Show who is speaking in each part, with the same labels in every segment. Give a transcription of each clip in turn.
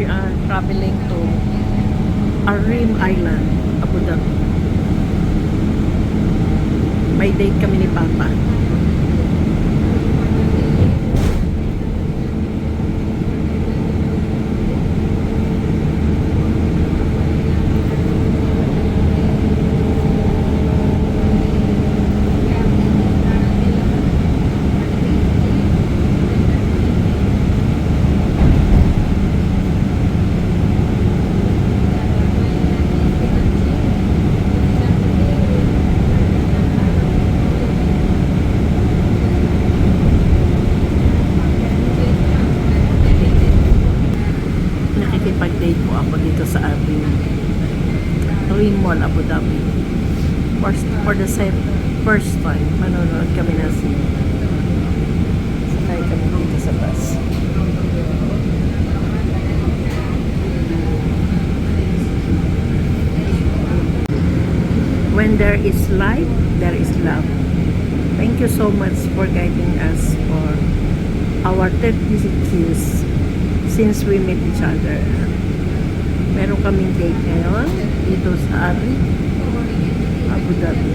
Speaker 1: we are traveling to Arim Island, Abu Dhabi. May date kami ni Papa. Nakikipag-date po ako dito sa Arim Mall, Abu Dhabi. For the first time, manonood kami na sakay kami dito sa bus. When there is light, there is love. Thank you so much for guiding us for our 36 years since we met each other. Meron kaming date ngayon dito sa Abu Dhabi.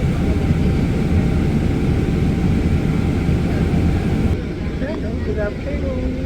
Speaker 1: Hello, good afternoon.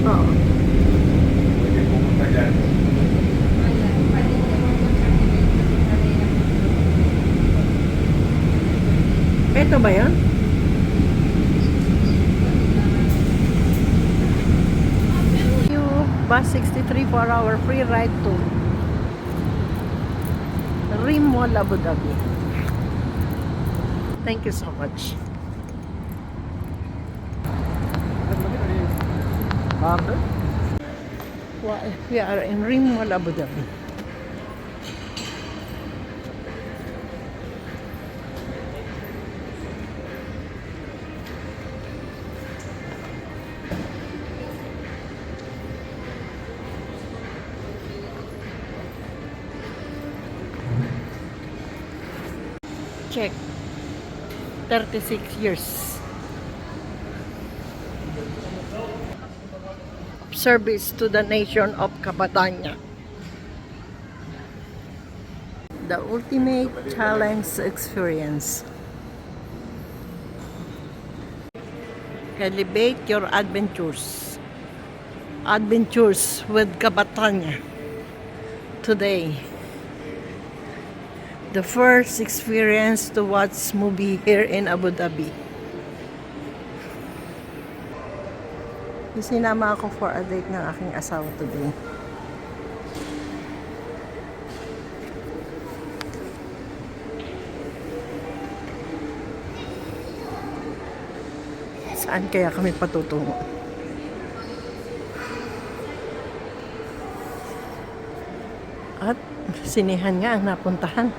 Speaker 1: Oo. Ito ba yan? Bus 63 for our free ride to Arim Mall, Abu Dhabi. Thank you so much. We are in Arim Mall, Abu Dhabi. Check. 36 years. Service to the nation of Kabatanya. The ultimate challenge experience. Elevate your adventures. Adventures with Kabatanya. Today. The first experience to watch movie here in Abu Dhabi. Sinama ako for a date ng aking asawa today. Saan kaya kami patutungo? At sinihan nga ang napuntahan.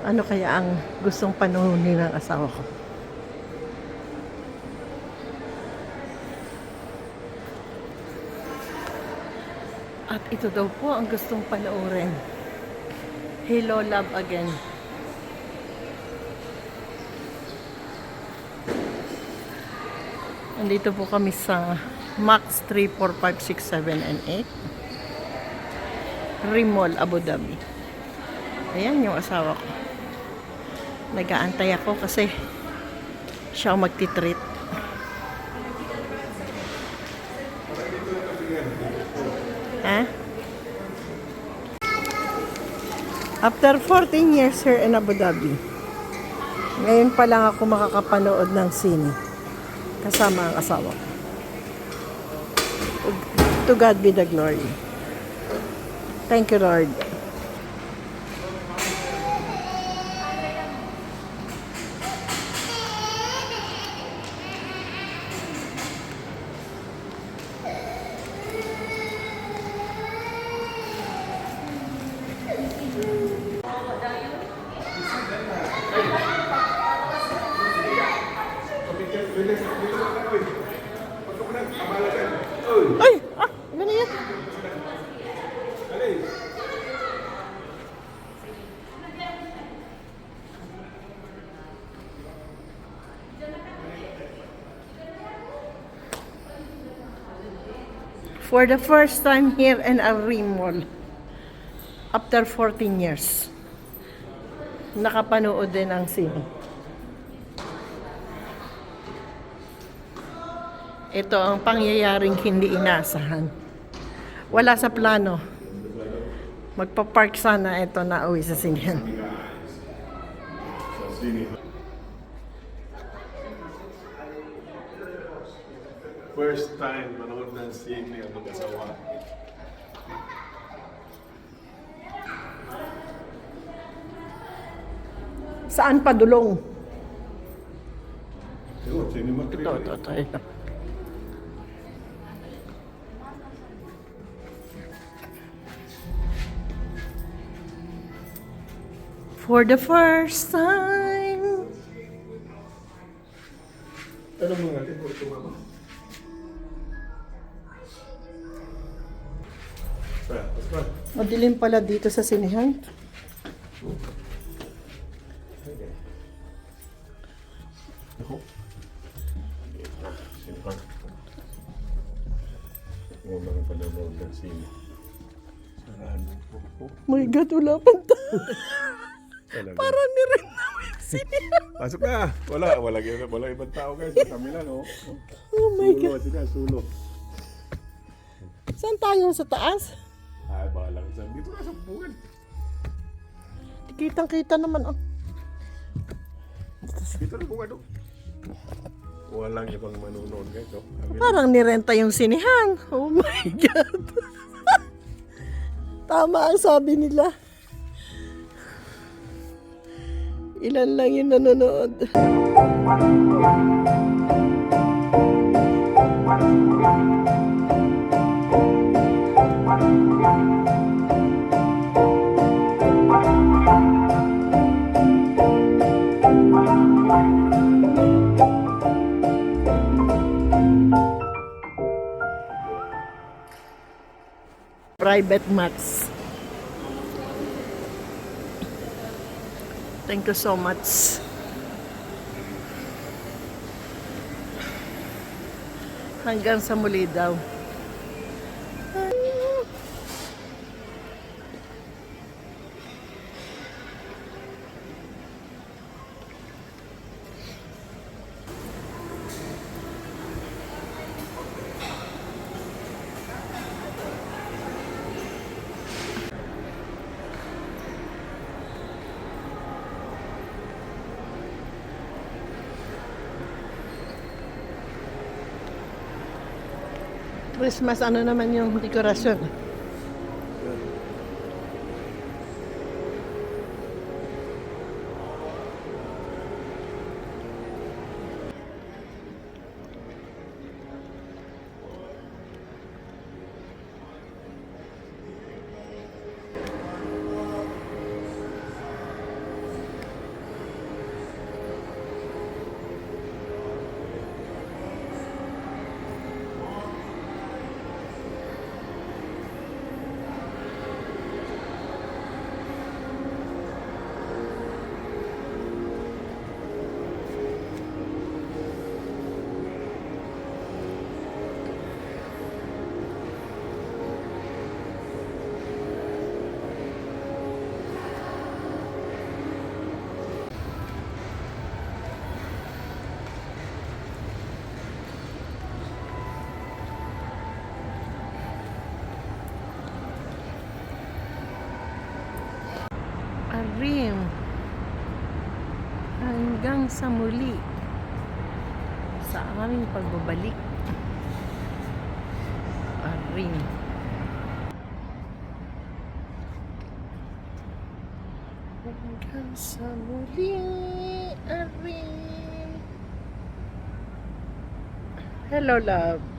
Speaker 1: Ano kaya ang gustong panunin ng asawa ko? At ito daw po ang gustong panoorin. Hello, Love Again. Andito po kami sa Max 3, 4, 5, 6, 7, and 8. Rimol, Abu Dhabi. Ayan yung asawa ko. Nag-aantay ako kasi siya ang magtitreat. Ha? After 14 years here in Abu Dhabi, ngayon pa lang ako makakapanood ng sine kasama ang asawa ko. To God be the glory. Thank you, Lord. Ay! Ah! Ano na yan? For the first time here in a Rimol, after 14 years, nakapanood din ang sine. Ito ang pangyayaring hindi inasahan. Wala sa plano. Magpa-park sana ito na uwi sa sinihan.
Speaker 2: First time manood ng sine ang mag-asawa.
Speaker 1: Saan padulong?
Speaker 2: Ito, cinema
Speaker 1: Ito. For the first time.
Speaker 2: Ano mo natin kung tumama?
Speaker 1: Madilim pala dito sa sinihan.
Speaker 2: Ako. Unang panonood ng sine. Sarado po.
Speaker 1: My God, wala pang
Speaker 2: Talaga.
Speaker 1: Parang nirin namin sinihan.
Speaker 2: Pasok na! Wala ibang tao guys. Kami lang, oh.
Speaker 1: Oh my God.
Speaker 2: Sulo, sulo.
Speaker 1: Saan tayo? Sa taas?
Speaker 2: Ay, bahala ka saan. Dito na sa buwan.
Speaker 1: Kitang-kita naman. Oh.
Speaker 2: Dito na buwan, oh. Walang ibang manunood guys, oh. Kami lang.
Speaker 1: Parang nirenta yung sinihan. Oh my God. Tama ang sabi nila. Ilan lang yung nanonood. Private Max. Thank you so much. Hanggang sa muli daw. Christmas, ano naman yung dekorasyon? Hanggang sa muli sa aming pagbabalik. Aring. Hanggang sa muli. Aring. Hello, love.